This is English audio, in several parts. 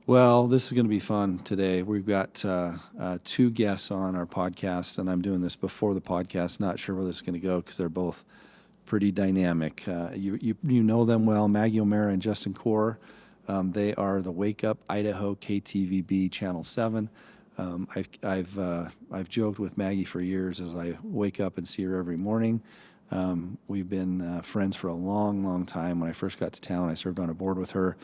Well, this is going to be fun today. We've got two guests on our podcast, and I'm doing this before the podcast. Not sure where this is going to go because they're both pretty dynamic. You know them well, Maggie O'Mara and Justin Corr. They are the Wake Up Idaho KTVB Channel 7. I've joked with Maggie for years as I wake up and see her every morning. We've been friends for a long, long time. When I first got to town, I served on a board with her.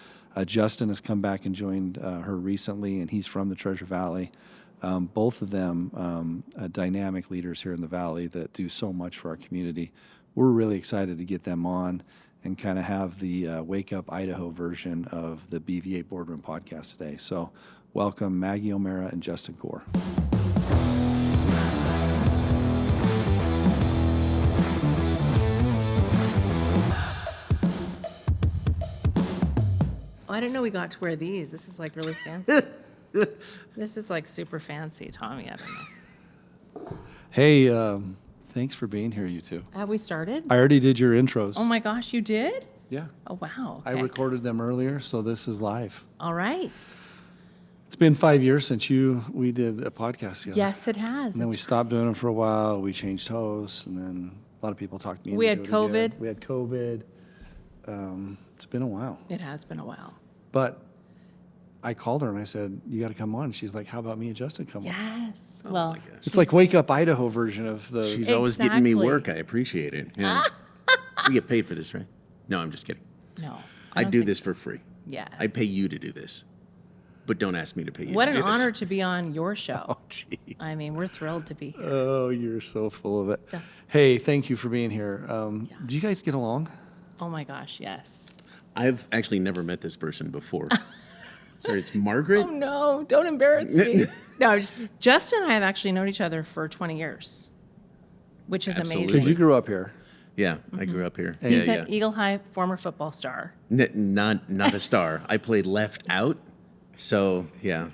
Justin has come back and joined her recently, and he's from the Treasure Valley. Both of them dynamic leaders here in the Valley that do so much for our community. We're really excited to get them on and kind of have the Wake Up Idaho version of the BVA Boardroom podcast today. So welcome Maggie O'Mara and Justin Corr. I didn't know we got to wear these. This is like really fancy. This is like super fancy, Tommy. I don't know. Hey, thanks for being here, you two. Have we started? I already did your intros. Oh my gosh, you did? Yeah. Oh wow. I Okay. recorded them earlier, so this is live. All right. It's been 5 years since we did a podcast together. Yes, it has. And then we It's stopped doing crazy. them for a while. We changed hosts, and then a lot of people talked to me. We into had doing it again. COVID. We had COVID. It's been a while. It has been a while. But I called her and I said, "You got to come on." She's like, "How about me and Justin come on?" Yes. Oh well, my gosh. It's like Wake Up Idaho version of the. She's always getting me Exactly. work. I appreciate it. Yeah. We get paid for this, right? No, I'm just kidding. no. I don't do think- this for free. Yes. I pay you to do this, but don't ask me to pay you. What to an do this. honor to be on your show. Oh, jeez. I mean, we're thrilled to be here. Oh, you're so full of it. Yeah. Hey, thank you for being here. Do you guys get along? Oh my gosh, yes. I've actually never met this person before. Sorry, it's Margaret. Oh no, don't embarrass me. No, Justin and I have actually known each other for 20 years, which is Absolutely. Because amazing. you grew up here. Yeah, I grew up here. He's yeah, an Eagle High former football star. Not a star. I played left out. So yeah.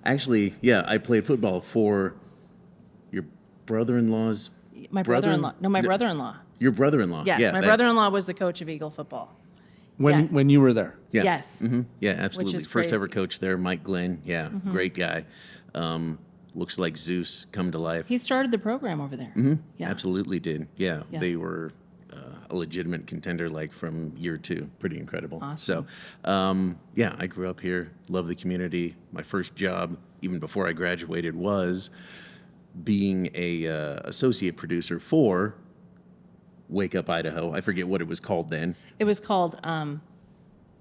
Actually, yeah, I played football for your brother-in-law's. My brother- brother-in-law. No, my brother-in-law. Your brother-in-law. Yes, yeah, my that's- brother-in-law was the coach of Eagle football. When Yes. when you were there. Yeah. Yes. Yeah, absolutely. is First ever crazy. coach there, Mike Glenn. Yeah, great guy. Looks like Zeus come to life. He started the program over there. Yeah. Absolutely did. Yeah, Yeah. they were a legitimate contender like from year two. Pretty incredible. Awesome. So, yeah, I grew up here, love the community. My first job, even before I graduated, was being a associate producer for Wake Up Idaho. I forget what it was called then. It was called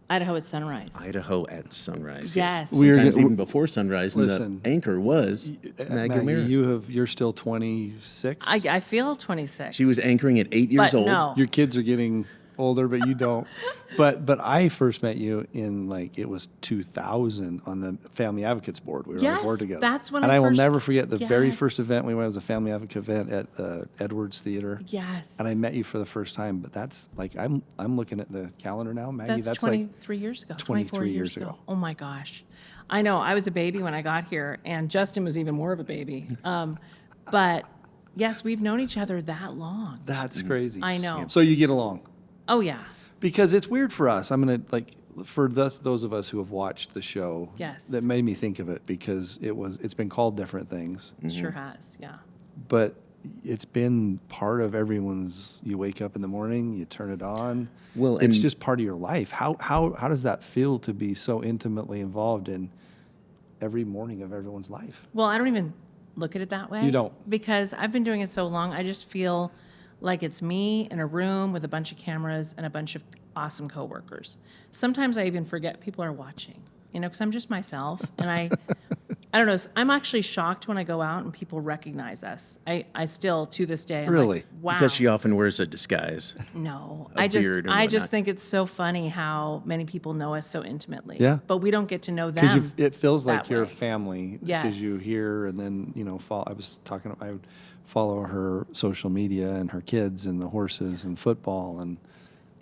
Idaho at Sunrise. Idaho at Sunrise. Yes. We're- Sometimes even before sunrise. And Listen, the anchor was Maggie Maggie, O'Mara. you're still 26. I feel 26. She was anchoring at 8 years but old. no. Your kids are getting older, but you don't. But I first met you in it was 2000 on the Family Advocates board. We were on Yes, the board together. that's when and I I will first- never forget the very Yes. first event we went was a Family Advocate event at the Edwards Theater. Yes. And I met you for the first time. But that's I'm looking at the calendar now, Maggie. That's like 23 years ago. 23 24 years ago. Oh my gosh. I know. I was a baby when I got here, and Justin was even more of a baby. But yes, we've known each other that long. that's crazy. I know. So you get along. Oh yeah. Because it's weird for us. I'm going to for those of us who have watched the show. Yes. That made me think of it because it's been called different things, Sure has. Yeah. but it's been part of everyone's. You wake up in the morning, you turn it on. Well, it's and- just part of your life. How does that feel to be so intimately involved in every morning of everyone's life? Well, I don't even look at it that way. You don't? Because I've been doing it so long, I just feel like it's me in a room with a bunch of cameras and a bunch of awesome coworkers. Sometimes I even forget people are watching, because I'm just myself. And I don't know, I'm actually shocked when I go out and people recognize us. I still, to this day, I'm Really? like, wow. Because she often wears a disguise. No, a I just beard and I just whatnot. think it's so funny how many people know us so intimately. Yeah. But we don't get to know Because them. it feels like that you're a way. family. Yes. Because you hear and then I would follow her social media and her kids and the horses and football and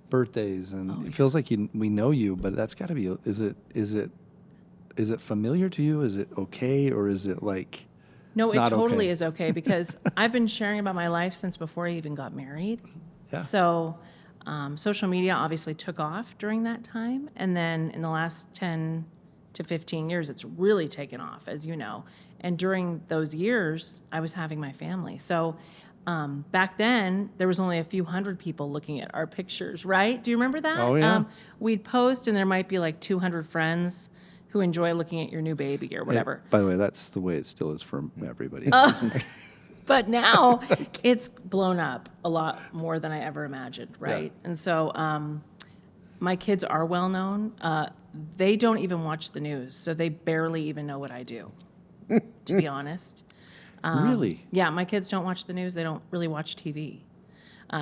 birthdays and it feels like we know you, but that's got to be. Is it familiar to you? Is it okay, or is it like? No, it not totally okay? is okay because I've been sharing about my life since before I even got married. Yeah. So social media obviously took off during that time. And then in the last 10 to 15 years, it's really taken off, as you know. And during those years, I was having my family. So back then, there was only a few hundred people looking at our pictures, right? Do you remember that? Oh, yeah. We'd post, and there might be like 200 friends who enjoy looking at your new baby or whatever. By the way, that's the way it still is for everybody. But now it's blown up a lot more than I ever imagined, right? And so my kids are well known. They don't even watch the news, so they barely even know what I do, to be honest. Really? Yeah, my kids don't watch the news. They don't really watch TV.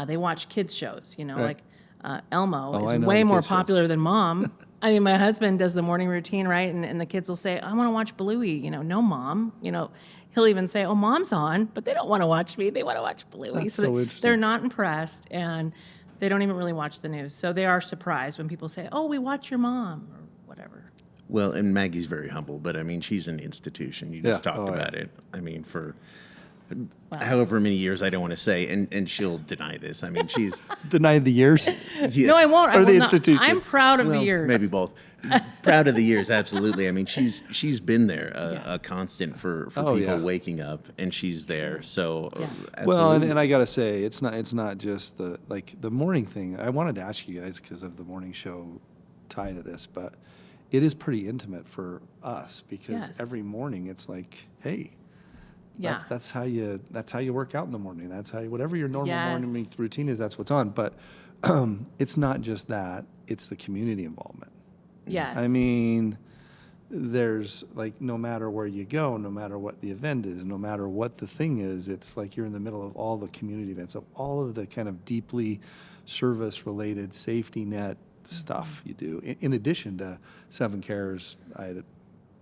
They watch kids shows, you know, Right. like Elmo is I know way the more kids shows. popular than Mom. I mean, my husband does the morning routine, right? And the kids will say, I want to watch Bluey. You know, no, Mom. You know, he'll even say, oh, Mom's on, but they don't want to watch me. They want to watch Bluey. That's so so they- interesting. they're not impressed, and they don't even really watch the news. So they are surprised when people say, oh, we watch your mom, or whatever. Well, and Maggie's very humble, but I mean, she's an institution. You just Yeah. talked Oh, about it. I mean, for however many years, I don't want to say, and she'll deny this. I mean, she's Deny the years? No, I won't. I Or the will not. institution. I'm proud of well, the years. maybe both. Proud of the years, absolutely. I mean, she's been there, a constant for Oh, people yeah. waking up, and she's there. So, Yeah. Well, absolutely. and I gotta say, it's not just the morning thing. I wanted to ask you guys because of the morning show tie to this, but it is pretty intimate for us because Yes. every morning it's like, hey, Yeah. that's how you work out in the morning. That's how you, whatever your normal morning Yes. routine is. That's what's on. But it's not just that; it's the community involvement. Yes. I mean, there's like no matter where you go, no matter what the event is, no matter what the thing is, it's like you're in the middle of all the community events, of all of the kind of deeply service-related safety net stuff you do. In addition to 7 Cares,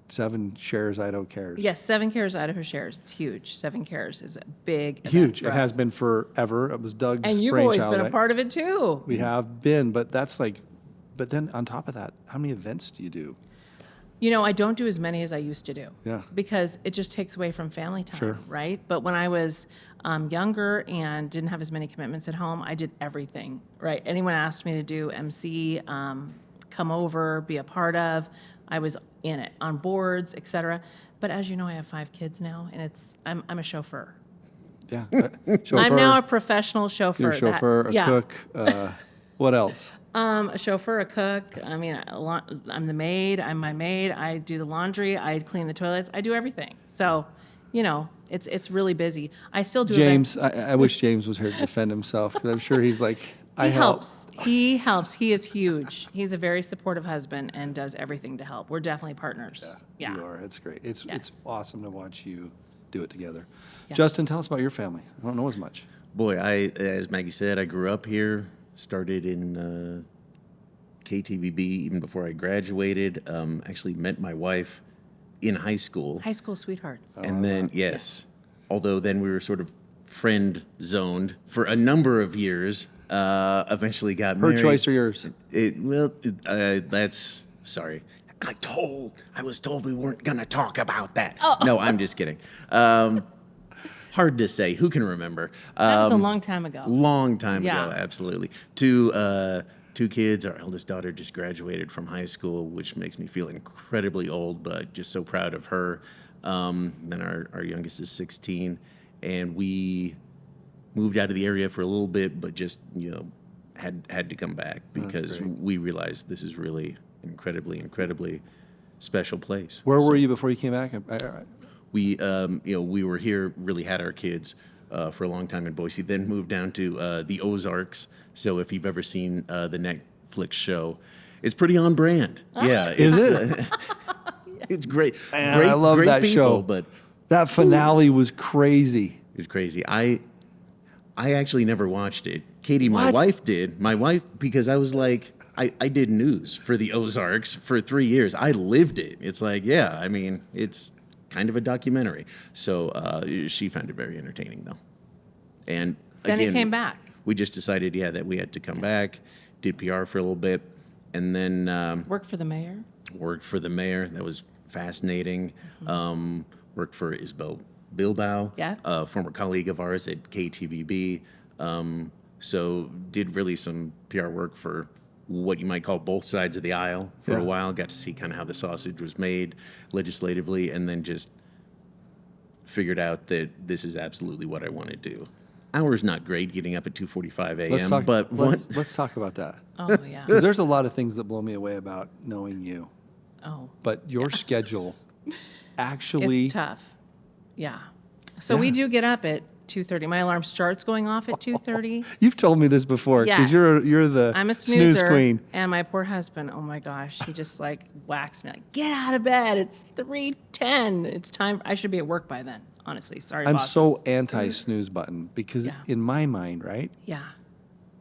7 Shares, Idaho Cares. Yes, 7 Cares Idaho Shares. It's huge. 7 Cares is a big event Huge. for It has us. been forever. It was Doug's And you've always brainchild, been a right? part of it too. We have been, but that's like, but then on top of that, how many events do you do? You know, I don't do as many as I used to do. Yeah. Because it just takes away from family time, Sure. right? But when I was younger and didn't have as many commitments at home, I did everything, right? Anyone asked me to do MC, come over, be a part of, I was in it, on boards, etc. But as you know, I have 5 kids now, and I'm a chauffeur. Yeah. Chauffeur, I'm now a professional chauffeur. you're a chauffeur, a yeah. cook. What else? A chauffeur, a cook. I mean, I'm the maid. I'm my maid. I do the laundry. I clean the toilets. I do everything. So, you know, it's really busy. I still do James, I wish James was here to defend himself because I'm sure he's like, I He help. helps. He helps. He is huge. He's a very supportive husband and does everything to help. We're definitely partners. Yeah. You are. It's great. It's Yes. awesome to watch you do it together. Yeah. Justin, tell us about your family. I don't know as much. Boy, as Maggie said, I grew up here, started in KTVB even before I graduated. Actually met my wife in high school. High school sweethearts. And then, yes, although then we were sort of friend zoned for a number of years, eventually got Her married. choice or yours? That's, sorry. I was told we weren't going to talk about that. No, I'm just kidding. Hard to say. Who can remember? That was a long time ago. Long time Yeah. ago, absolutely. Two kids. Our eldest daughter just graduated from high school, which makes me feel incredibly old, but just so proud of her. Then our youngest is 16, and we moved out of the area for a little bit, but just had to come back because great. we realized this is really incredibly special place. Where were you before you came back? We we were here, really had our kids for a long time in Boise, then moved down to the Ozarks. So if you've ever seen the Netflix show, it's pretty on brand. Yeah, Is it's, it's great. Man, great, I love great that people, show. but That finale was crazy. it was crazy. I actually never watched it. Katie, my What? wife, did. My wife, because I was like, I did news for the Ozarks for 3 years. I lived it. It's like, yeah, I mean, it's kind of a documentary. So she found it very entertaining, though. And Then again, he came back. We just decided, that we had to come back, did PR for a little bit, and then Worked for the mayor. worked for the mayor. That was fascinating. Worked for Isabel Bilbao, Yeah. a former colleague of ours at KTVB. So did really some PR work for what you might call both sides of the aisle for Yeah. a while. Got to see kind of how the sausage was made legislatively, and then just figured out that this is absolutely what I want to do. Hours not great, getting up at 2:45 a.m. But let's talk about that. Oh, yeah. Because there's a lot of things that blow me away about knowing you. Oh, But your schedule actually. it's tough. Yeah. So we Yeah. do get up at 2:30. My alarm starts going off at 2:30. You've told me this before because Yes. you're the I'm a snooze snoozer. queen. And my poor husband, oh my gosh, he just like whacks me like, get out of bed. It's 3:10. It's time. I should be at work by then. Honestly, sorry, I'm bosses. so anti snooze button because Yeah. in my mind, right, Yeah.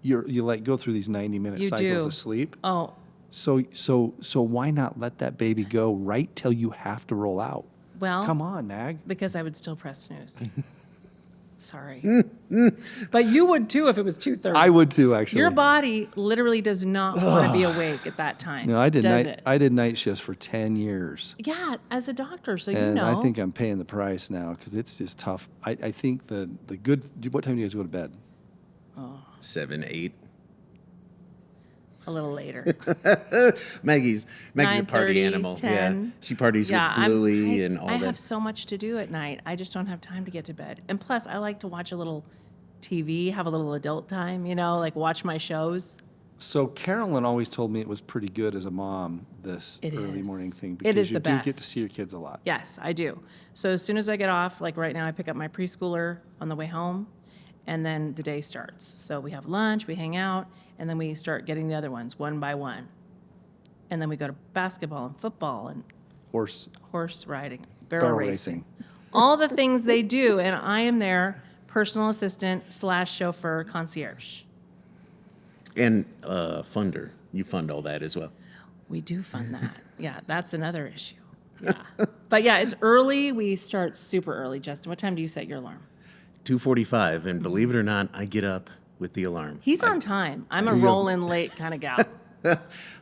you like go through these 90-minute You cycles do. of sleep. Oh, So why not let that baby go right till you have to roll out? well. Come on, Mag. Because I would still press snooze. Sorry. But you would too if it was 2:30. I would too, actually. Your body literally does not want to be awake at that time. No, I did does night. it? I did night shifts for 10 years, Yeah, as a doctor, so you and know. I think I'm paying the price now because it's just tough. I think the good. What time do you guys go to bed? 7, 8. a little later. Maggie's a party 9:30, animal. 10. Yeah, she parties with I'm- Bluey I- and all I that. have so much to do at night. I just don't have time to get to bed. And plus, I like to watch a little TV, have a little adult time, like watch my shows. So Carolyn always told me it was pretty good as a mom, this It early is. morning thing, It because is you the do get to best. see your kids a lot. Yes, I do. So as soon as I get off, like right now, I pick up my preschooler on the way home, and then the day starts. So we have lunch, we hang out, and then we start getting the other ones one by one. And then we go to basketball and football and Horse. horse riding, barrel Barrel racing. All the things they do, and I am their personal assistant / chauffeur concierge. And funder. You fund all that as well. We do fund that. Yeah, that's another issue. Yeah. But yeah, it's early. We start super early. Justin, what time do you set your alarm? 2:45, and believe it or not, I get up with the alarm. He's on time. I'm a roll in late kind of gal.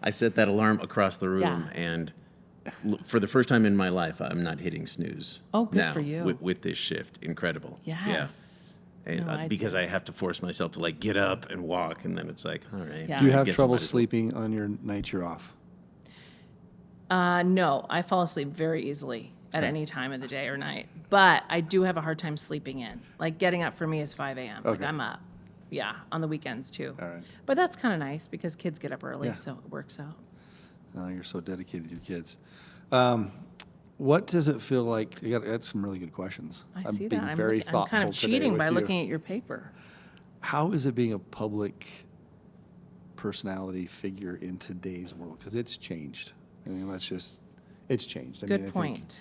I set that alarm across the room, Yeah. and for the first time in my life, I'm not hitting snooze. Oh, good now for you. With this shift. Incredible. Yes. Yeah. And, No, I because do. I have to force myself to like get up and walk, and then it's like, all right. Yeah. Do you I have guess I trouble might as well. sleeping on your nights you're off? No, I fall asleep very easily at any time of the day or night. But I do have a hard time sleeping in. Like getting up for me is 5 a.m. Like Okay. I'm up. Yeah, on the weekends too. All right. But that's kind of nice because kids get up early, Yeah. so it works out. Oh, you're so dedicated to your kids. What does it feel like? I got some really good questions. I I'm see being that. I'm, very I'm thoughtful kind of today cheating with by you. looking at your paper. How is it being a public personality figure in today's world? Because it's changed. I mean, it's changed. I Good mean, I think- point.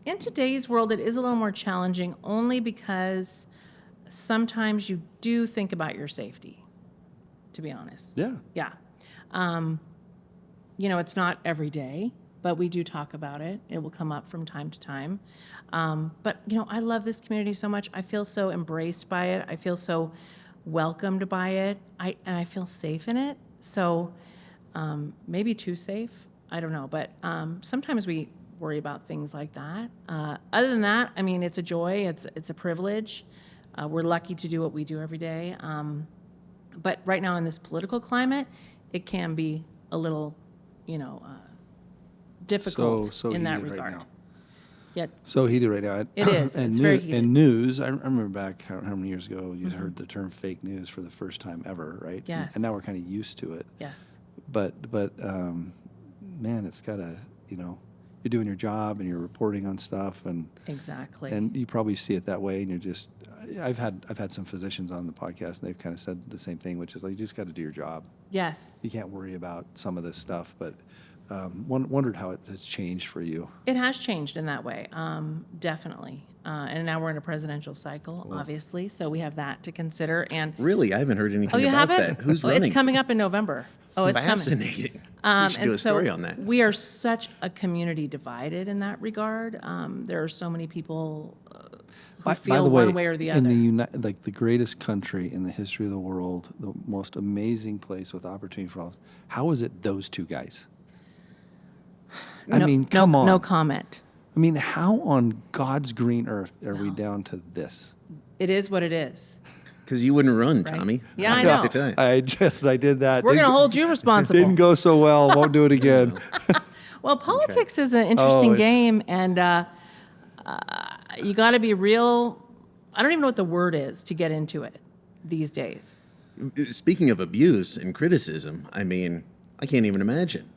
In today's world, it is a little more challenging only because sometimes you do think about your safety, to be honest. Yeah. Yeah. It's not every day, but we do talk about it. It will come up from time to time. But I love this community so much. I feel so embraced by it. I feel so welcomed by it. And I feel safe in it. So maybe too safe. I don't know. But sometimes we worry about things like that. Other than that, I mean, it's a joy. It's a privilege. We're lucky to do what we do every day. But right now in this political climate, it can be a little, difficult So in that heated regard. right now. Yet, So heated right now. It is. And It's very heated. And news. I remember back how many years ago you heard the term fake news for the first time ever, right? Yes. And now we're kind of used to it. yes, But man, it's gotta, you're doing your job and you're reporting on stuff exactly. and you probably see it that way and you're just I've had some physicians on the podcast and they've kind of said the same thing, which is like you just got to do your job. yes, You can't worry about some of this stuff, but wondered how it has changed for you. it has changed in that way, definitely. And now we're in a presidential cycle, obviously, so we have that to consider. And Really? I haven't heard anything oh, you about haven't? that. Who's Oh, running? it's coming up in November. Oh, it's coming. Fascinating. We should do And a so story on that. We are such a community divided in that regard. There are so many people who feel the way, one way or the other. in the greatest country in the history of the world, the most amazing place with opportunity for all, how is it those two guys? I mean, come on. No comment. I mean, how on God's green earth are we down to this? It is what it is. Because you wouldn't run, Right. Tommy. Yeah, I have know. to tell you. I did that. We're going to Didn't- hold you responsible. Didn't go so well. Won't do it again. Well, politics is an interesting it's- game, and you got to be real. I don't even know what the word is to get into it these days. Speaking of abuse and criticism, I mean, I can't even imagine.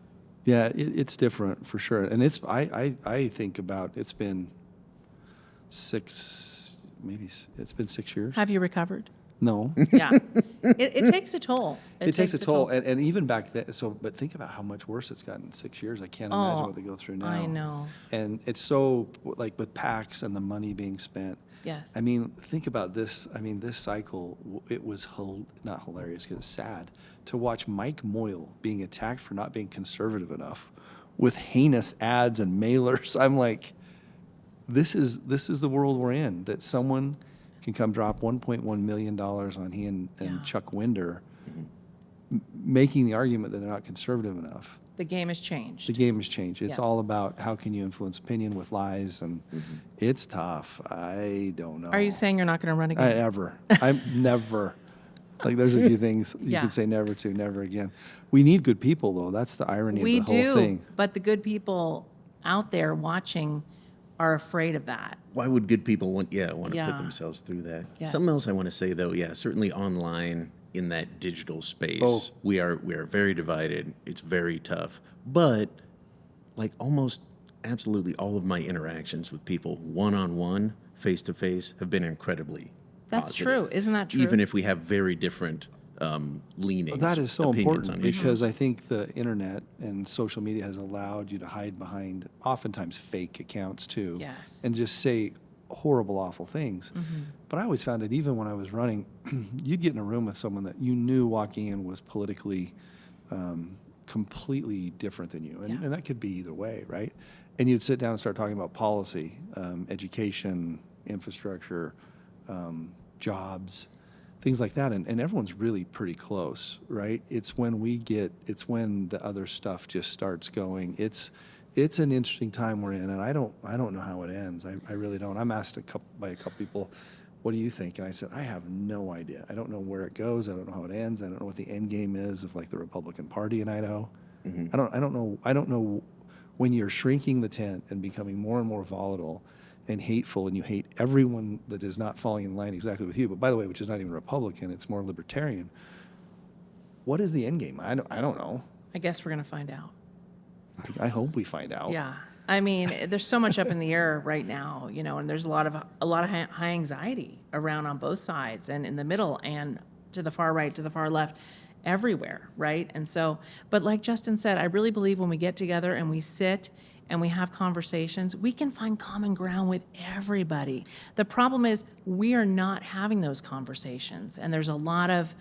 Yeah, it's different for sure. And I think about, it's been 6 years. Have you recovered? No. Yeah. It takes a toll. It takes a toll. And even back then, but think about how much worse it's gotten in 6 years. I can't imagine what they go through now. I know. And it's so, like with PACs and the money being spent. Yes. I mean, think about this. I mean, this cycle, it was not hilarious because it's sad to watch Mike Moyle being attacked for not being conservative enough with heinous ads and mailers. I'm like, this is the world we're in, that someone can come drop $1.1 million on he and Yeah. Chuck Winder, making the argument that they're not conservative enough. The game has changed. The game has changed. It's Yeah. all about how can you influence opinion with lies, and it's tough. I don't know. Are you saying you're not going to run again? I'm never. Like, there's a few things you Yeah. could say never again. We need good people, though. That's the irony We of the whole do, thing. but the good people out there watching are afraid of that. Why would good people want to Yeah. put themselves through that? Yes. Something else I want to say though, certainly online in that digital space, we are very divided. It's very tough. But like almost absolutely all of my interactions with people one-on-one, face-to-face have been incredibly That's positive. true. Isn't that true? Even if we have very different leanings, That is so opinions important on issues. because I think the internet and social media has allowed you to hide behind oftentimes fake accounts too. Yes. And just say horrible, awful things. But I always found it, even when I was running, you'd get in a room with someone that you knew walking in was politically completely different than you. And that could be either way, right? And you'd sit down and start talking about policy, education, infrastructure, jobs, things like that. And everyone's really pretty close, right? It's when the other stuff just starts going. It's an interesting time we're in, and I don't know how it ends. I really don't. I'm asked by a couple people, what do you think? And I said, I have no idea. I don't know where it goes. I don't know how it ends. I don't know what the end game is of like the Republican Party in Idaho. I don't know when you're shrinking the tent and becoming more and more volatile and hateful, and you hate everyone that is not falling in line exactly with you. But by the way, which is not even Republican, it's more libertarian. What is the end game? I don't know. I guess we're going to find out. I hope we find out. Yeah. I mean, there's so much up in the air right now, and there's a lot of high anxiety around on both sides and in the middle and to the far right, to the far left, everywhere, right? And so, but like Justin said, I really believe when we get together and we sit and we have conversations, we can find common ground with everybody. The problem is we are not having those conversations, and there's a lot of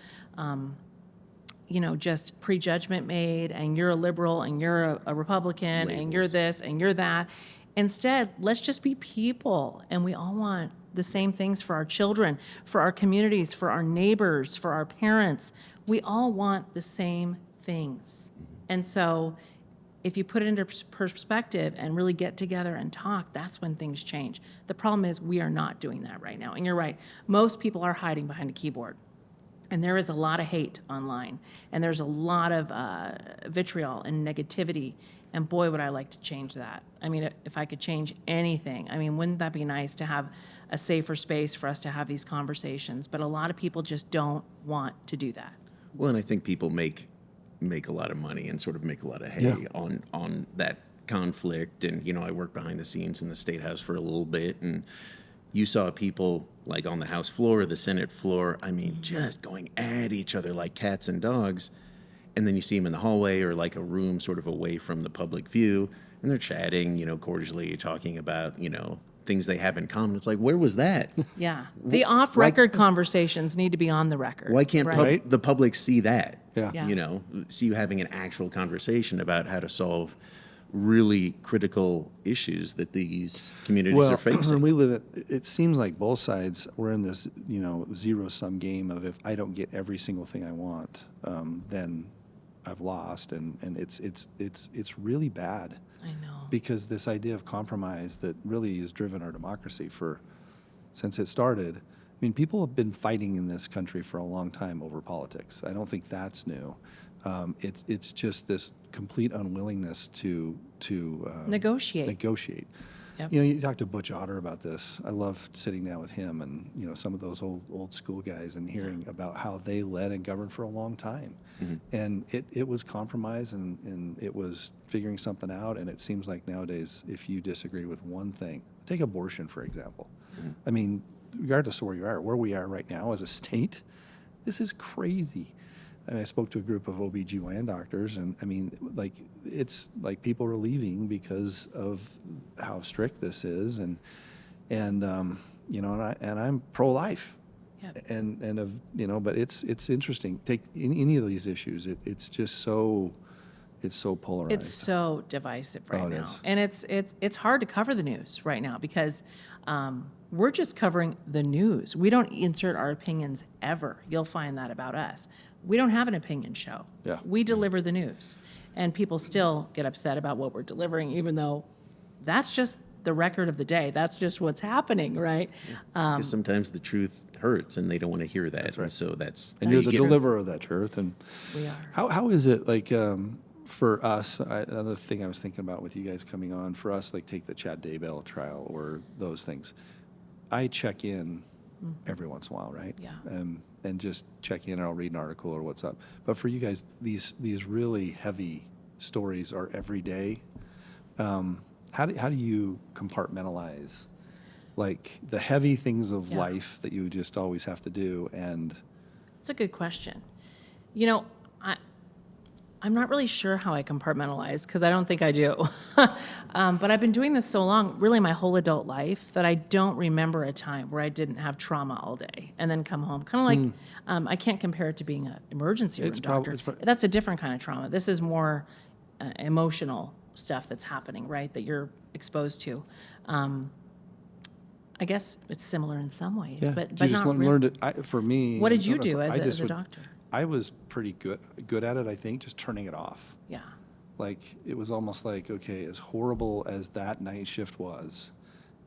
just prejudgment made, and you're a liberal and you're a Republican and you're this and you're that. Instead, let's just be people, and we all want the same things for our children, for our communities, for our neighbors, for our parents. We all want the same things. And so if you put it into perspective and really get together and talk, that's when things change. The problem is we are not doing that right now. And you're right. Most people are hiding behind a keyboard. And there is a lot of hate online, and there's a lot of vitriol and negativity, and boy, would I like to change that. I mean, if I could change anything, I mean, wouldn't that be nice to have a safer space for us to have these conversations? But a lot of people just don't want to do that. Well, and I think people make a lot of money and sort of make a lot of hay on that conflict. And, I worked behind the scenes in the State House for a little bit, and you saw people like on the House floor or the Senate floor, I mean, just going at each other like cats and dogs. And then you see them in the hallway or like a room sort of away from the public view, and they're chatting, cordially, talking about, things they have in common. It's like, where was that? Yeah. The off-record conversations need to be on the record. Why can't right? the public see that? Yeah. Yeah. See you having an actual conversation about how to solve really critical issues that these communities are facing. We live it seems like both sides, we're in this, zero-sum game of if I don't get every single thing I want, then I've lost. And it's really bad. I know. Because this idea of compromise that really has driven our democracy since it started mean, people have been fighting in this country for a long time over politics. I don't think that's new. It's just this complete unwillingness to Negotiate. negotiate. Yep. You know, you talk to Butch Otter about this. I love sitting down with him and, you know, some of those old school guys and hearing about how they led and governed for a long time. And it was compromise and it was figuring something out. And it seems like nowadays, if you disagree with one thing, take abortion, for example. I mean, regardless of where we are right now as a state, this is crazy. I mean, I spoke to a group of OBGYN doctors, and I mean, like, it's like people are leaving because of how strict this is, and you know, and I'm pro-life, Yep. and of, you know, but it's interesting. Take any of these issues, it's just so polarized. It's so divisive right Oh, it now, is. and it's hard to cover the news right now because we're just covering the news. We don't insert our opinions ever. You'll find that about us. We don't have an opinion show. Yeah. We deliver the news, and people still get upset about what we're delivering, even though that's just the record of the day. That's just what's happening, right? Because sometimes the truth hurts, and they don't want to hear that. right. And so that's And how you're you the get- deliverer of that truth. And We are. how is it like for us? Another thing I was thinking about with you guys coming on, for us, like take the Chad Daybell trial or those things. I check in every once in a while, right? Yeah. And just check in, and I'll read an article or what's up. But for you guys, these really heavy stories are every day. How do you compartmentalize, like, the heavy things of Yeah. life that you just always have to do, and It's a good question. You know, I'm not really sure how I compartmentalize because I don't think I do. But I've been doing this so long, really my whole adult life, that I don't remember a time where I didn't have trauma all day and then come home. Kind of like, I can't compare it to being an emergency room It's prob- doctor. it's prob- That's a different kind of trauma. This is more emotional stuff that's happening, right, that you're exposed to. I guess it's similar in some ways, yeah, but you just not really. learned it. For me, What did you I don't know, do I as just a would- doctor? I was pretty good at it, I think, just turning it off. Yeah. Like, it was almost like, okay, as horrible as that night shift was,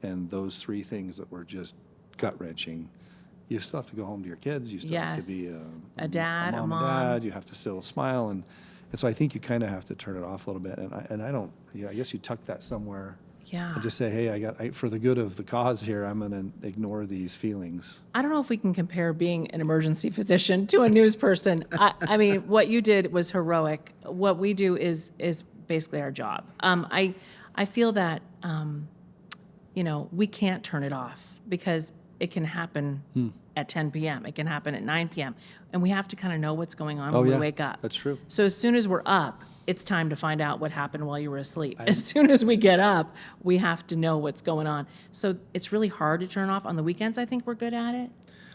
and those three things that were just gut-wrenching, you still have to go home to your kids. You still have to be Yes. A dad, a mom, mom. and dad. You have to still smile, and so I think you kind of have to turn it off a little bit. And I don't. Yeah, I guess you tuck that somewhere. Yeah. And just say, hey, for the good of the cause here, I'm going to ignore these feelings. I don't know if we can compare being an emergency physician to a news person. I mean, what you did was heroic. What we do is basically our job. I feel that you know, we can't turn it off because it can happen at 10 p.m. It can happen at 9 p.m. And we have to kind of know what's going on when we wake up. That's true. So as soon as we're up, it's time to find out what happened while you were asleep. As soon as we get up, we have to know what's going on. So it's really hard to turn off. On the weekends, I think we're good at it.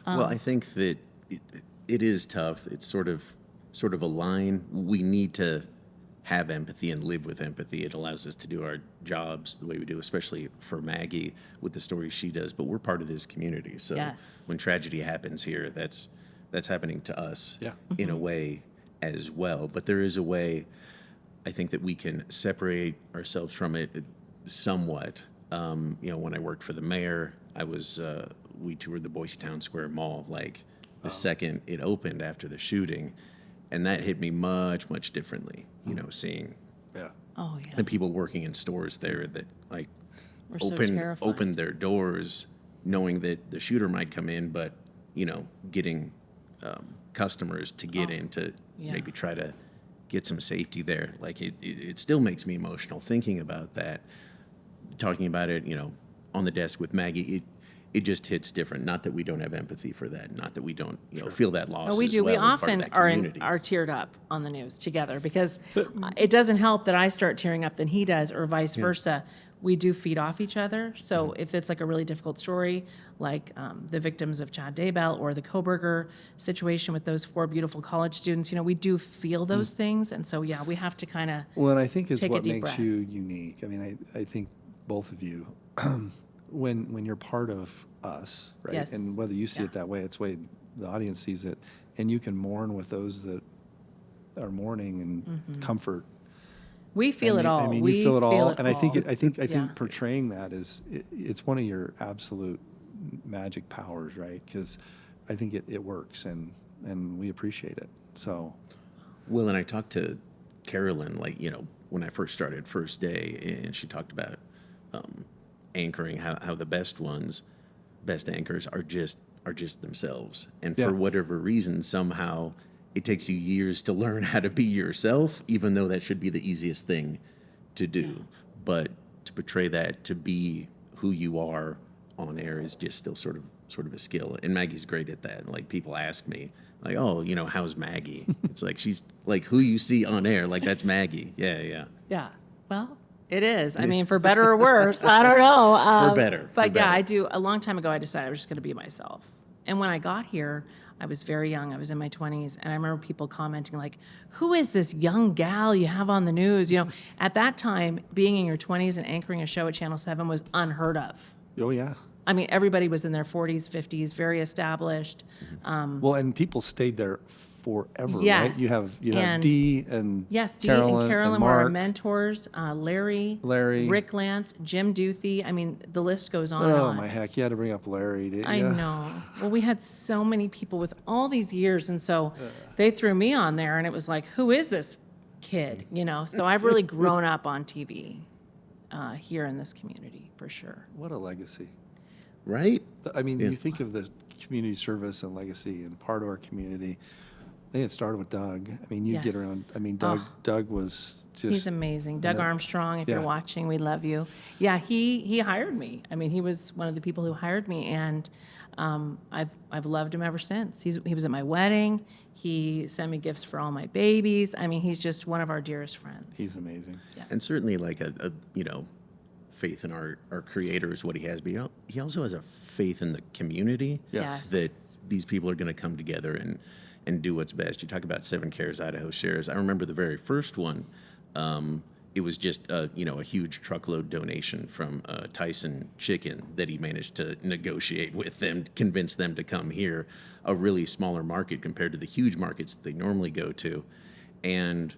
Well, I think that it is tough. It's sort of a line. We need to have empathy and live with empathy. It allows us to do our jobs the way we do, especially for Maggie with the stories she does. But we're part of this community, so Yes. when tragedy happens here, that's happening to us Yeah. in a way as well. But there is a way, I think, that we can separate ourselves from it somewhat. You know, when I worked for the mayor, we toured the Boise Town Square Mall like the second it opened after the shooting, and that hit me much, much differently. You know, seeing Yeah. Oh, yeah. the people working in stores there that like We're so terrified. opened their doors, knowing that the shooter might come in, but you know, getting customers to get in to yeah. maybe try to get some safety there. Like it still makes me emotional thinking about that. Talking about it, you know, on the desk with Maggie, it just hits different. Not that we don't have empathy for that. Not that we don't, you know, feel that loss. Oh, we as do. Well We as part of often that are community. are teared up on the news together because it doesn't help that I start tearing up than he does, or vice versa. We do feed off each other. So if it's like a really difficult story, like the victims of Chad Daybell or the Kohberger situation with those 4 beautiful college students, you know, we do feel those things, and so yeah, we have to kind of. Well, and I think is Take a what deep makes breath. you unique. I mean, I think both of you, when you're part of us, right? Yes. And whether you see Yeah. it that way, it's the way the audience sees it, and you can mourn with those that are mourning and comfort. We feel And it all. I mean, we you feel it all, and I think all. I think Yeah. portraying that is it's one of your absolute magic powers, right? Because I think it works, and we appreciate it. So, Well, and I talked to Carolyn, like, when I first started first day, and she talked about anchoring, how the best anchors are just themselves. And Yeah. for whatever reason, somehow it takes you years to learn how to be yourself, even though that should be the easiest thing to do. But to portray that, to be who you are on air is just still sort of a skill. And Maggie's great at that. Like, people ask me, like, oh, how's Maggie? It's like, she's like who you see on air, like, that's Maggie. Yeah. Yeah. Well, it is. I mean, for better or worse, I don't know. For better. But yeah, I do. A long time ago, I decided I was just going to be myself. And when I got here, I was very young. I was in my 20s. And I remember people commenting like, who is this young gal you have on the news? At that time, being in your 20s and anchoring a show at Channel 7 was unheard of. oh yeah. I mean, everybody was in their 40s, 50s, very established. Well, and people stayed there forever, Yes. right? You have And- Dee and Yes, Dee Carolyn and Carolyn and were our Mark. mentors. Larry, Larry. Rick Lance, Jim Duthie. I mean, the list goes on and Oh on. my heck! You had to bring up Larry, didn't I you? know. Well, we had so many people with all these years, and so they threw me on there, and it was like, who is this kid? So I've really grown up on TV here in this community, for sure. What a legacy! Right? I mean, Yeah. you think of the community service and legacy and part of our community. I think it started with Doug. I mean, you get around. Yes. I mean, Oh. Doug was just. He's amazing. Doug Armstrong, if Yeah. you're watching, we love you. Yeah, he hired me. I mean, he was one of the people who hired me, and I've loved him ever since. He was at my wedding. He sent me gifts for all my babies. I mean, he's just one of our dearest friends. He's amazing. And certainly like a faith in our creator is what he has, but he also has a faith in the community. Yes. That these people are going to come together and do what's best. You talk about 7 Cares Idaho Shares. I remember the very first one. It was just a huge truckload donation from Tyson Chicken that he managed to negotiate with them, convince them to come here, a really smaller market compared to the huge markets that they normally go to. And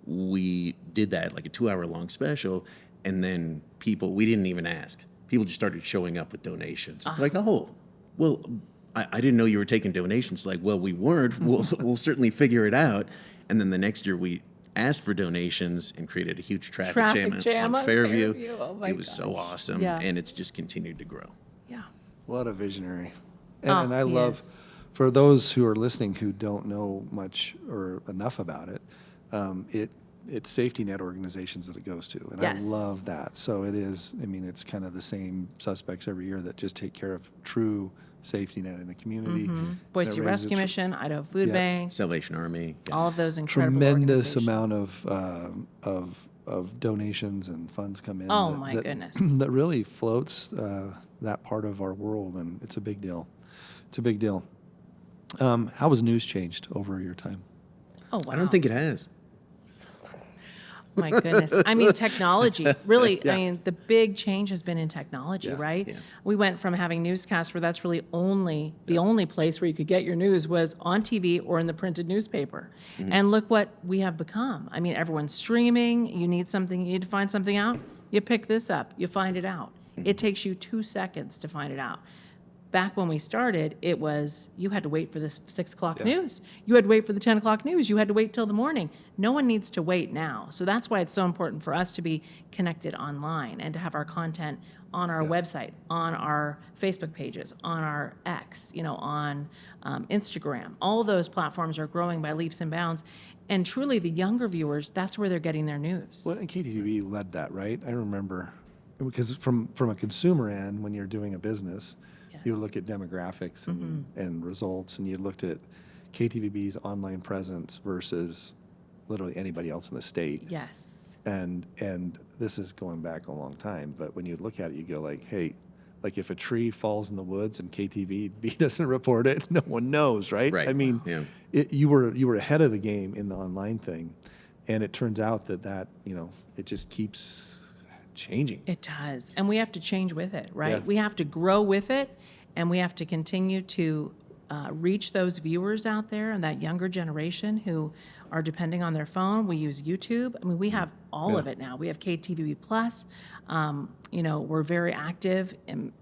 we did that like a 2-hour-long special, and then we didn't even ask. People just started showing up with donations. It's like, oh, well, I didn't know you were taking donations. Like, well, we weren't. We'll certainly figure it out. And then the next year we asked for donations and created a huge traffic jam on Fairview. Oh my It was so awesome. Yeah. And it's just continued to grow. Yeah. What a visionary. Oh, And I he love, is. for those who are listening who don't know much or enough about it, it's safety net organizations that it goes to. And Yes. I love that. So it is, I mean, it's kind of the same suspects every year that just take care of true safety net in the community. Boise that raises Rescue a Mission, Idaho Food Yeah. Bank, Salvation Army. Yeah. all of those incredible tremendous organizations. amount of donations and funds come in. Oh, my goodness. That really floats that part of our world, and it's a big deal. It's a big deal. How has news changed over your time? Oh, wow. I don't think it has. My goodness. I mean, technology, really, Yeah. I mean, the big change has been in technology, Yeah. right? Yeah. We went from having newscasts where that's really the only place where you could get your news was on TV or in the printed newspaper. And look what we have become. I mean, everyone's streaming. You need to find something out. You pick this up, you find it out. It takes you 2 seconds to find it out. Back when we started, it was you had to wait for the 6 o'clock news. You had to wait for the 10 o'clock news. You had to wait till the morning. No one needs to wait now. So that's why it's so important for us to be connected online and to have our content on our website, on our Facebook pages, on our X, on Instagram. All of those platforms are growing by leaps and bounds. And truly, the younger viewers, that's where they're getting their news. Well, and KTV led that, right? I remember, because from a consumer end, when you're doing a business, you Yes. look at demographics and results, and you looked at KTVB's online presence versus literally anybody else in the state. Yes. And this is going back a long time, but when you look at it, you go like, hey, like if a tree falls in the woods and KTVB doesn't report it, no one knows, right? Right. I mean, Yeah. you were ahead of the game in the online thing, and it turns out that it just keeps changing. It does. And we have to change with it, right? Yeah. We have to grow with it, and we have to continue to reach those viewers out there and that younger generation who are depending on their phone. We use YouTube. I mean, we have all of it now. We have KTVB Plus. We're very active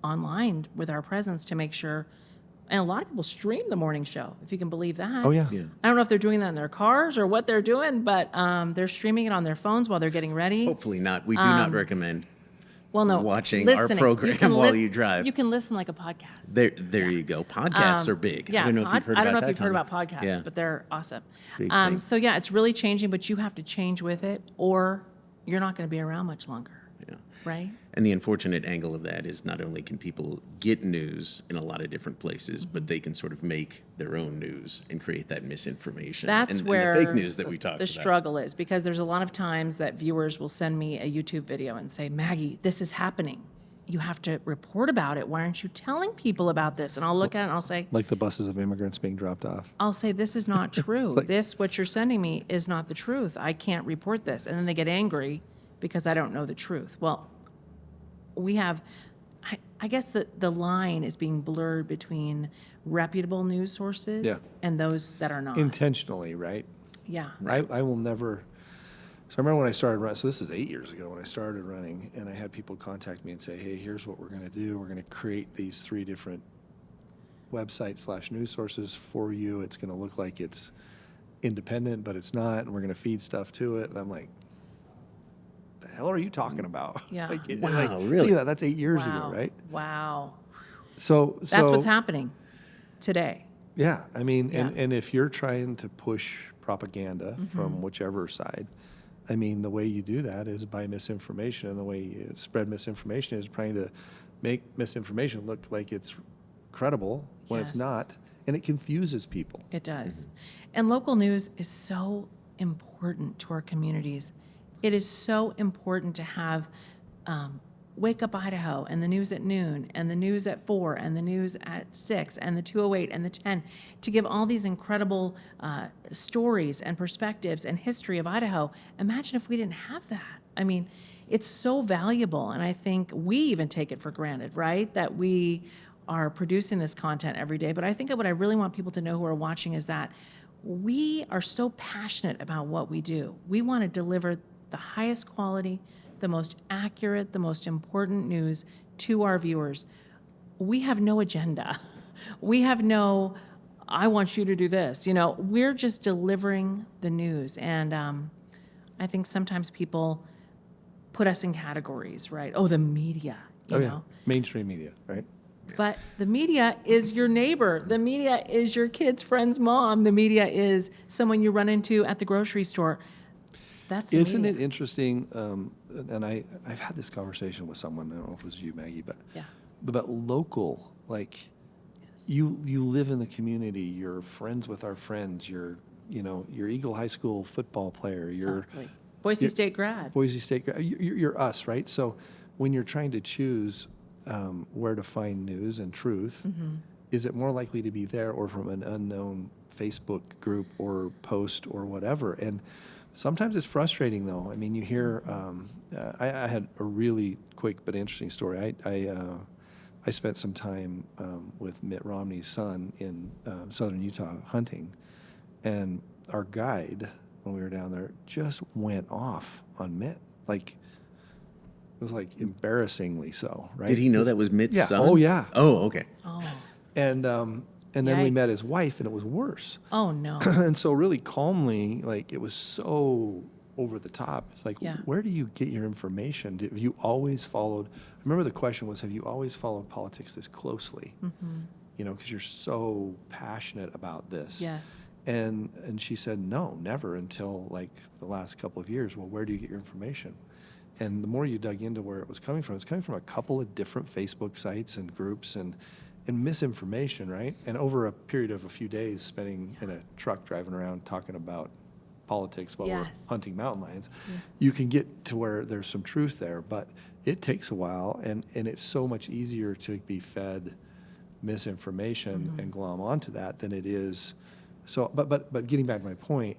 online with our presence to make sure. And a lot of people stream the morning show, if you can believe that. Oh, yeah. I don't know if they're doing that in their cars or what they're doing, but they're streaming it on their phones while they're getting ready. Hopefully not. We do not recommend watching listening. our program while you drive. You can listen like a podcast. There you go. Podcasts are big. Yeah, I don't know if you've heard I don't know about if you've that, heard Tony. about podcasts, Yeah. but they're awesome. Big thing. So yeah, it's really changing, but you have to change with it, or you're not going to be around much longer. Yeah. Right? And the unfortunate angle of that is not only can people get news in a lot of different places, but they can sort of make their own news and create that misinformation. That's and where the fake news that we talked the about. struggle is, because there's a lot of times that viewers will send me a YouTube video and say, Maggie, this is happening. You have to report about it. Why aren't you telling people about this? And I'll look at it and I'll say, Like the buses of immigrants being dropped off. this is not true. like- What you're sending me is not the truth. I can't report this. And then they get angry because I don't know the truth. Well, we have, I guess the line is being blurred between reputable news sources Yeah. and those that are not. Intentionally, right? Yeah. I will never. So I remember when I started running, so this is 8 years ago when I started running, and I had people contact me and say, hey, here's what we're going to do. We're going to create these 3 different websites / news sources for you. It's going to look like it's independent, but it's not, and we're going to feed stuff to it. And I'm like, the hell are you talking about? Yeah. Wow, really? Think of that. That's 8 years Wow. ago, right? Wow. So That's what's happening today. Yeah, I mean, Yeah. and if you're trying to push propaganda from whichever side, I mean, the way you do that is by misinformation, and the way you spread misinformation is trying to make misinformation look like it's credible when it's Yes. not, and it confuses people. It does. And local news is so important to our communities. It is so important to have Wake Up Idaho and the news at noon and the news at 4 and the news at 6 and the 208 and the 10 to give all these incredible stories and perspectives and history of Idaho. Imagine if we didn't have that. I mean, it's so valuable, and I think we even take it for granted, right? That we are producing this content every day. But I think what I really want people to know who are watching is that we are so passionate about what we do. We want to deliver the highest quality, the most accurate, the most important news to our viewers. We have no agenda. We have no, I want you to do this. We're just delivering the news. And I think sometimes people put us in categories, right? Oh, the media, you know? Mainstream media, right? But the media is your neighbor. The media is your kid's friend's mom. The media is someone you run into at the grocery store. That's the Isn't media. it interesting? And I've had this conversation with someone. I don't know if it was you, Maggie, but Yeah. about local. Like, you live in the community. You're friends with our friends. You're Eagle High School football player. You're Exactly. Boise State grad. Boise State. You're us, right? So when you're trying to choose where to find news and truth, is it more likely to be there or from an unknown Facebook group or post or whatever? And sometimes it's frustrating, though. I mean, you hear. I had a really quick but interesting story. I spent some time with Mitt Romney's son in southern Utah hunting, and our guide when we were down there just went off on Mitt. Like, it was like embarrassingly so, right? Did he know that was Mitt's Yeah. son? Oh, yeah. Oh, okay. Oh, And then we met Yikes. his wife, and it was worse. oh no. And so really calmly, like, it was so over the top. It's like, Yeah. where do you get your information? Have you always followed? I remember the question was, have you always followed politics this closely? Because you're so passionate about this. Yes. And she said, no, never until like the last couple of years. Well, where do you get your information? And the more you dug into where it was coming from, it's coming from a couple of different Facebook sites and groups and misinformation, right? And over a period of a few days spending in a truck driving around talking about politics while Yes. we're hunting mountain lions, you can get to where there's some truth there, but it takes a while, and it's so much easier to be fed misinformation and glom onto that than it is. So, but getting back to my point,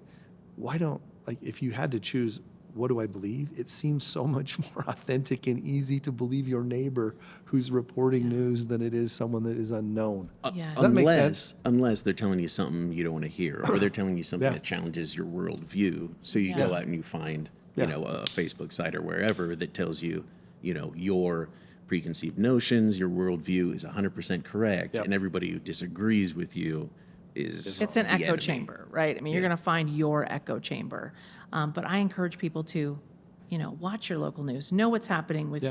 why don't, like, if you had to choose, what do I believe? It seems so much more authentic and easy to believe your neighbor who's reporting news than it is someone that is unknown. Yes. Does that make sense? Unless they're telling you something you don't want to hear, or they're telling you something Yeah. that challenges your worldview. So you Yeah. go out and you find you know, a Facebook site or wherever that tells you, you know, your preconceived notions, your worldview is 100% correct, and everybody who disagrees with you is It's an the echo enemy. chamber, right? I mean, you're going to find your echo chamber. But I encourage people to, you know, watch your local news, know what's happening with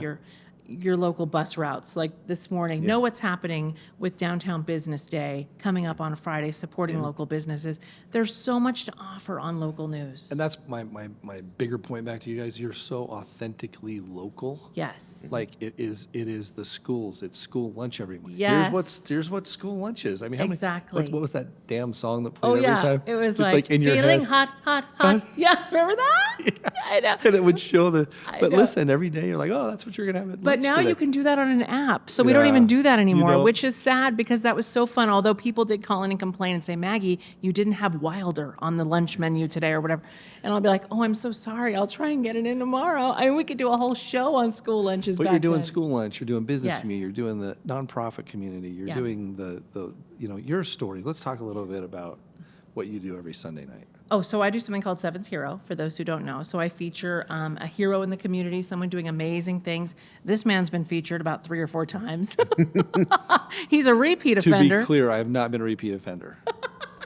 your local bus routes. Like this morning, know what's happening with Downtown Business Day coming up on Friday, supporting local businesses. There's so much to offer on local news. And that's my bigger point back to you guys. You're so authentically local. Yes. Like it is the schools. It's school lunch every morning. Yes. Here's what school lunch is. I mean, how Exactly. what was that damn song that played Oh, every yeah. time? It was It's like in your feeling head. hot, hot, hot. Yeah, remember that? Yeah. I know. And it would show but know. listen, every day you're like, oh, that's what you're gonna have at But lunch now today. you can do that on an app. So we don't even do that You anymore, don't. which is sad because that was so fun. Although people did call in and complain and say, Maggie, you didn't have Wilder on the lunch menu today or whatever. And I'll be like, oh, I'm so sorry. I'll try and get it in tomorrow. I mean, we could do a whole show on school lunches But back you're doing then. school lunch, you're doing business Yes. community, you're doing the nonprofit community, you're Yeah. doing the you know, your stories. Let's talk a little bit about what you do every Sunday night. Oh, so I do something called Seven's Hero, for those who don't know. So I feature a hero in the community, someone doing amazing things. This man's been featured about 3 or 4 times. He's a repeat To offender. be clear, I have not been a repeat offender.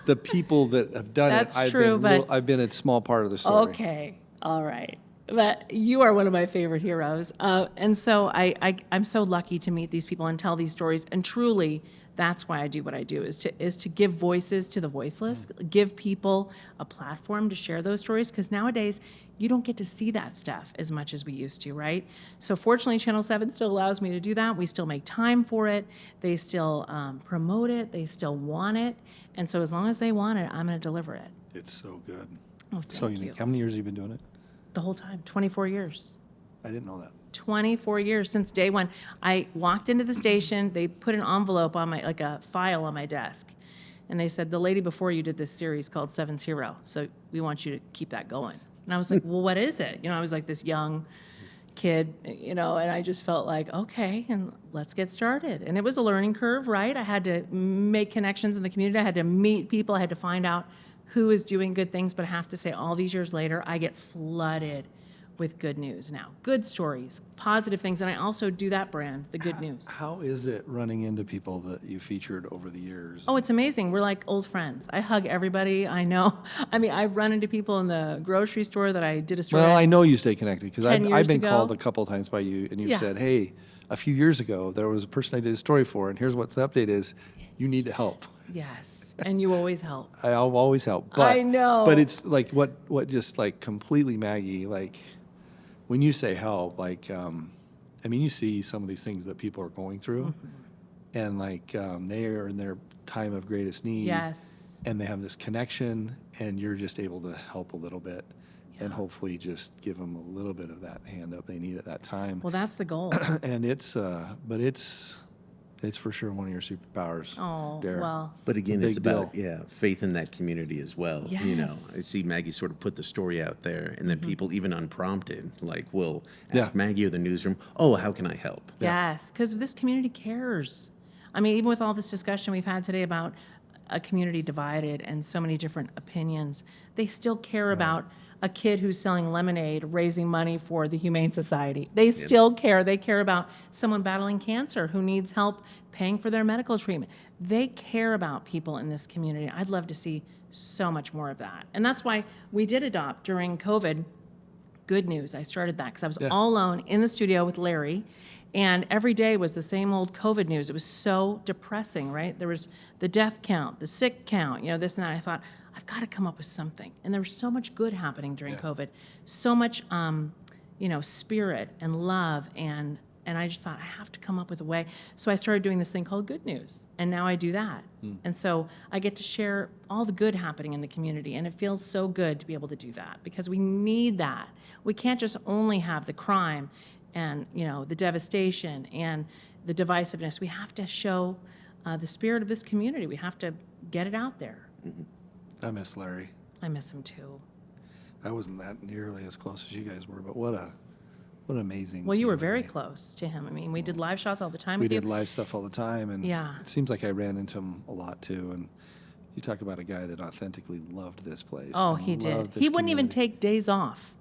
The people that have done That's it, true, but- I've been a small part of the story. Okay, all right. But you are one of my favorite heroes. And so I'm so lucky to meet these people and tell these stories. And truly, that's why I do what I do, is to give voices to the voiceless, give people a platform to share those stories. Because nowadays, you don't get to see that stuff as much as we used to, right? So fortunately, Channel 7 still allows me to do that. We still make time for it. They still promote it. They still want it. And so as long as they want it, I'm going to deliver it. It's so good. Oh, So thank unique. you. How many years have you been doing it? The whole time, 24 years. I didn't know that. 24 years since day one. I walked into the station, they put an envelope on my, like a file on my desk. And they said, the lady before you did this series called Seven's Hero. So we want you to keep that going. And I was like, well, what is it? You know, I was like this young kid, you know, and I just felt like, okay, and let's get started. And it was a learning curve, right? I had to make connections in the community. I had to meet people. I had to find out who is doing good things. But I have to say, all these years later, I get flooded with good news now, good stories, positive things. And I also do that brand, the good news. How is it running into people that you featured over the years? Oh, it's amazing. We're like old friends. I hug everybody I know. I mean, I've run into people in the grocery store that I did a story. Well, at. I know you stay connected because 10 I've years been ago. called a couple of times by you, and you Yeah. said, "Hey, a few years ago there was a person I did a story for, and here's what the update is. You need to help." Yes, and you always help. I'll always help. But, I know. But it's like what just like completely Maggie, like when you say help, like I mean, you see some of these things that people are going through, Mm-hmm. and like they are in their time of greatest need. Yes. And they have this connection, and you're just able to help a little bit, and hopefully just give them a little bit of that hand up they need at that time. Well, that's the goal. And but it's for sure one of your superpowers. Oh, Darren. well, But again, Big it's about deal. faith in that community as well. You know, Yes. I see Maggie sort of put the story out there, and then people, even unprompted, like will ask Yeah. Maggie or the newsroom, "Oh, how can I help?" yes, because this community cares. I mean, even with all this discussion we've had today about a community divided and so many different opinions, they still care about a kid who's selling lemonade, raising money for the Humane Society. They still care. They care about someone battling cancer who needs help paying for their medical treatment. They care about people in this community. I'd love to see so much more of that. And that's why we did adopt during COVID Good News. I started that because I was all alone in the studio with Larry, and every day was the same old COVID news. It was so depressing, right? There was the death count, the sick count, you know, this and that. I thought, I've got to come up with something. And there was so much good happening during COVID, so much, you know, spirit and love, and I just thought, I have to come up with a way. So I started doing this thing called Good News, and now I do that. And so I get to share all the good happening in the community, and it feels so good to be able to do that because we need that. We can't just only have the crime and, you know, the devastation and the divisiveness. We have to show the spirit of this community. We have to get it out there. I miss Larry. I miss him too. I wasn't that nearly as close as you guys were, but what an amazing. Well, you were human very being. close to him. I mean, we did live shots all the time. We with you. did live stuff all the time, and Yeah. it seems like I ran into him a lot too. And you talk about a guy that authentically loved this place. Oh, and he did. loved this He wouldn't even community. take days off.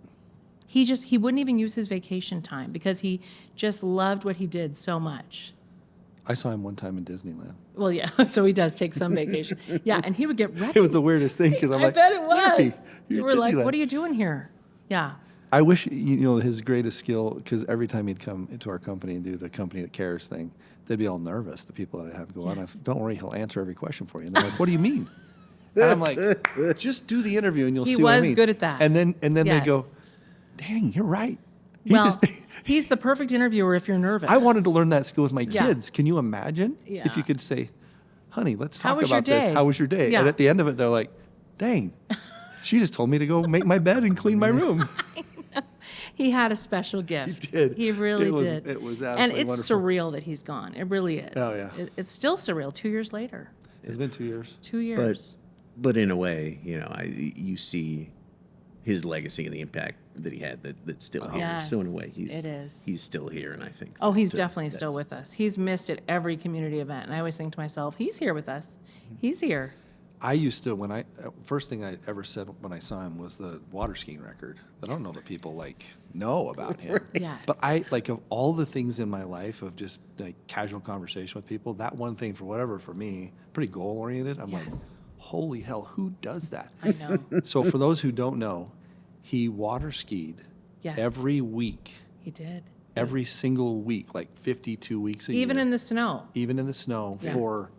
He wouldn't even use his vacation time because he just loved what he did so much. I saw him one time in Disneyland. Well, yeah, so he does take some vacation. Yeah, and he would get ready. It was the weirdest thing because I'm I like, bet it was. Larry, You you're were at like, Disneyland. what are you doing here? Yeah. I wish, his greatest skill, because every time he'd come into our company and do the company that cares thing, they'd be all nervous, the people that I'd have go on. Yes. Don't worry, he'll answer every question for you. And they're like, what do you mean? And I'm like, just do the interview and you'll He see what I was mean. good at that. And then they go, Yes. dang, you're right. He Well, just- he's the perfect interviewer if you're nervous. I wanted to learn that skill with my Yeah. kids. Can you imagine if Yeah. you could say, honey, let's How talk was your about this. day? How was your day? Yeah. And at the end of it, they're like, dang, she just told me to go make my bed and clean my room. He had a special gift. He did. He really It was- did. it was And absolutely it's wonderful. surreal that he's gone. It really is. Oh, yeah. It's still surreal 2 years later. It's been 2 years. 2 years. But in a way, you see his legacy and the impact that he had that's still here. Yes, So in a way, it is. he's still here, and I think. Oh, he's that, definitely still that's- with us. He's missed at every community event. And I always think to myself, he's here with us. He's here. I used to, first thing I ever said when I saw him was the water skiing record. I don't know that people know about him. Yes. But of all the things in my life of just casual conversation with people, that one thing for me, pretty goal oriented. I'm like, Yes. holy hell, who does that? I know. So for those who don't know, he water skied Yes. every week, He did. every single week, 52 weeks a year. Even in the snow. Even in the snow Yes. for,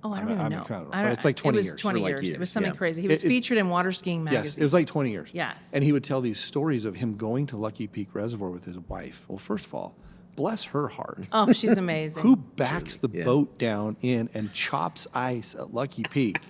Oh, I don't I'm even know. incredible, I but don't- it's like 20 it was years. 20 For like years. It was years, something yeah. crazy. He was It- featured in Water Skiing Magazine. yes, it was like 20 years. Yes. And he would tell these stories of him going to Lucky Peak Reservoir with his wife. Well, first of all, bless her heart. Oh, she's amazing. Who backs the yeah. boat down in and chops ice at Lucky Peak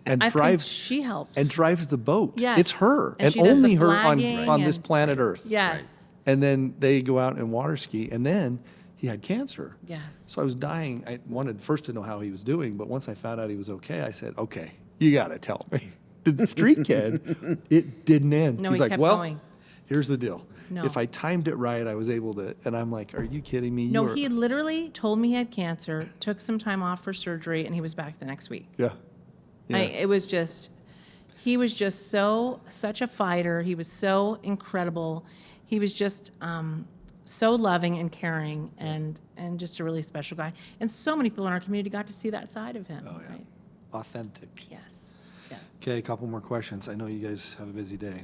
and I think drives she helps. and drives the boat? Yes. It's her And and she does the only her flagging on this and- planet Earth. Yes. And then they go out and water ski, and then he had cancer. Yes. So I was dying. I wanted first to know how he was doing, but once I found out he was okay, I said, "Okay, you got to tell me." The street kid, it didn't end. No, He's he like, kept "Well, going. here's the deal. No. If I timed it right, I was able to." And I'm like, "Are you kidding me?" No, You are- he literally told me he had cancer, took some time off for surgery, and he was back the next week. Yeah. Yeah. It was just, he was just such a fighter. He was so incredible. He was just so loving and caring and just a really special guy. And so many people in our community got to see that side of him. Oh, yeah. Right? Authentic. Yes. Yes. Okay, a couple more questions. I know you guys have a busy day.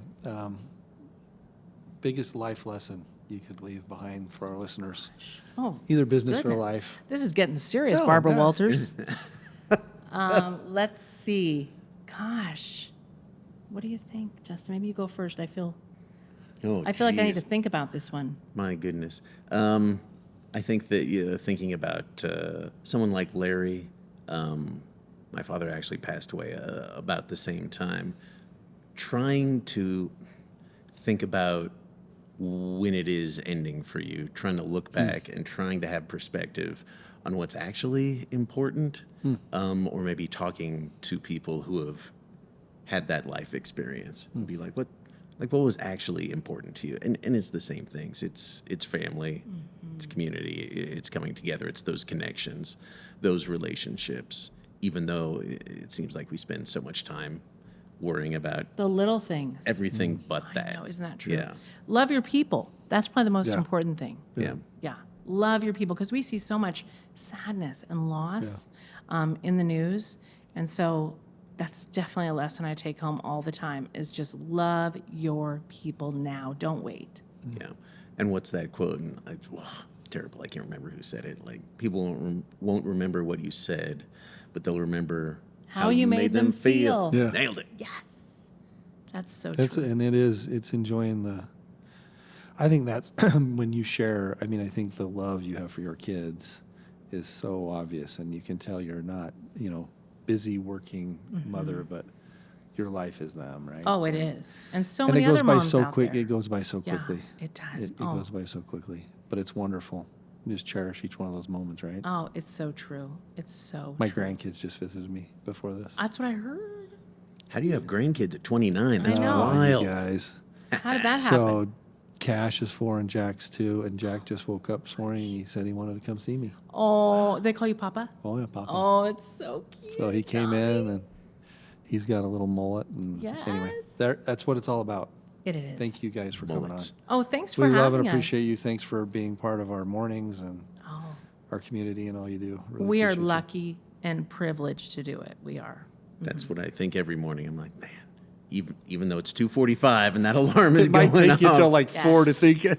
Biggest life lesson you could leave behind for our listeners, Oh, either business or goodness. life. This is getting serious, No, Barbara guys. Walters. Let's see. Gosh, what do you think, Justin? Maybe you go first. I feel Oh, like I need to geez. think about this one. My goodness. I think that thinking about someone like Larry, my father actually passed away about the same time. Trying to think about when it is ending for you, trying to look back and trying to have perspective on what's actually important, or maybe talking to people who have had that life experience. Be like, what was actually important to you? And it's the same things. It's family, it's community, it's coming together, it's those connections, those relationships, even though it seems like we spend so much time worrying about The little things. everything but I that. know, isn't that true? Yeah. Love your people. That's probably the most Yeah. important thing. Yeah. Yeah. Love your people because we see so much sadness and loss in the news. And so that's definitely a lesson I take home all the time is just love your people now. Don't wait. Yeah. And what's that quote? And terrible. I can't remember who said it. Like, people won't remember what you said, but they'll remember How you made them feel. Yeah. Nailed it. Yes. That's so That's true. and it's enjoying the. I think that's when you share. I mean, I think the love you have for your kids is so obvious, and you can tell you're not, busy working mother, but your life is them, right? Oh, it is. And so and many it goes other by moms so out quick. there. It goes by so Yeah, quickly. it does. It Oh. goes by so quickly, but it's wonderful. You just cherish each one of those moments, right? Oh, it's so true. It's so My true. grandkids just visited me before this. That's what I heard. How do you have grandkids at 29? That's I know. wild. You guys. How did that happen? So Cash is 4 and Jack's 2, and Jack just woke up this morning and he said he wanted to come see me. Oh, they call you Papa? Oh yeah, Papa. Oh, it's so cute. So he came Tommy. in and he's got a little mullet, and anyway, Yes. that's what it's all about. It is. Thank you guys for coming on. Bullets. Oh, thanks for We having love and us. appreciate you. Thanks for being part of our mornings and Oh, our community and all you do. Really we are appreciate you. lucky and privileged to do it. We are. That's what I think every morning. I'm like, man, even though it's 2:45 and that alarm is It might going take you off, till like Yeah. 4 to think it.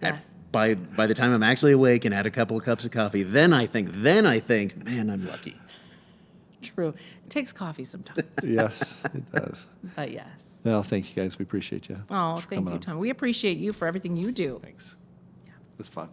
Yes. by the time I'm actually awake and had a couple of cups of coffee, then I think, man, I'm lucky. True. It takes coffee sometimes, Yes, it does. but yes. Well, thank you guys. We appreciate you. Oh, for thank coming you, on. Tom. We appreciate you for everything you do. Thanks. It was fun.